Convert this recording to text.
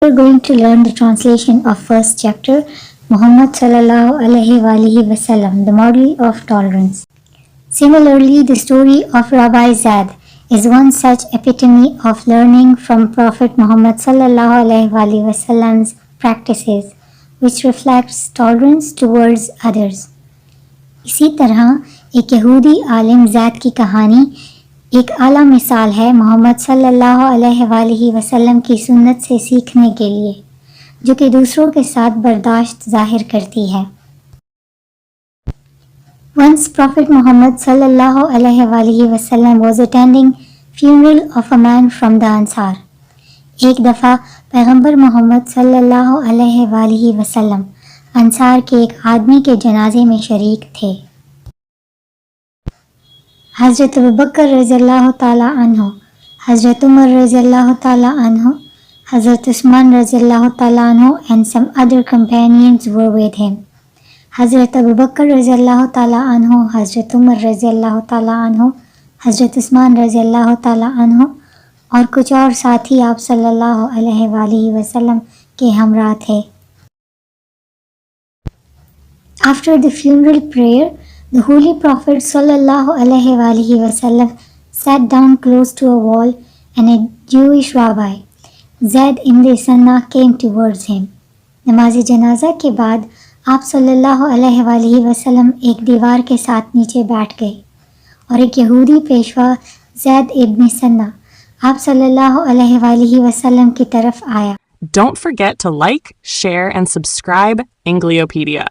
we're going to learn the translation of first chapter, Muhammad sallallahu alaihi wasallam, the model of tolerance. Similarly, the story of Rabbi Zad is one such epitome of learning from Prophet Muhammad sallallahu alaihi wasallam's practices, which reflects tolerance towards others. इसी तरह एक यहूदी आलिम ज़ैद की कहानी एक आला मिसाल है मोहम्मद सल्लल्लाहु अलैहि वसल्लम की सुन्नत से सीखने के लिए, जो कि दूसरों के साथ बर्दाश्त जाहिर करती है. Once Prophet Muhammad sallallahu alaihi wasallam was attending funeral of a man from the Ansar. एक दफ़ा पैगंबर मोहम्मद सल्लल्लाहु अलैहि वसल्लम अंसार के एक आदमी के जनाजे में शरीक थे. हज़रत अबू बकर रज़ियल्लाहु ताला अन्हु, हज़रत उमर रज़ियल्लाहु ताला अन्हु, हज़रत उस्मान रज़ियल्लाहु ताला अन्हु and some other companions were with him. हज़रत अबू बकर रज़ियल्लाहु ताला अन्हु, हज़रत उमर रज़ियल्लाहु ताला अन्हु, हज़रत उस्मान रज़ियल्लाहु ताला अन्हु और कुछ और साथी आप सल्लल्लाहु अलैहि वसल्लम के हमरा थे. After the funeral prayer, the Holy Prophet sallallahu alaihi wasallam sat down close to a wall and a Jewish rabbi, Zaid ibn Sanna, came towards him. नमाज जनाजा के बाद आप सल्लल्लाहु अलैहि वसल्लम एक दीवार के साथ नीचे बैठ गए और एक यहूदी पेशवा ज़ैद इब्न सन्ना आप सल्लल्लाहु अलैहि वसल्लम की तरफ आया. Don't forget to like, share, and subscribe Angliopedia.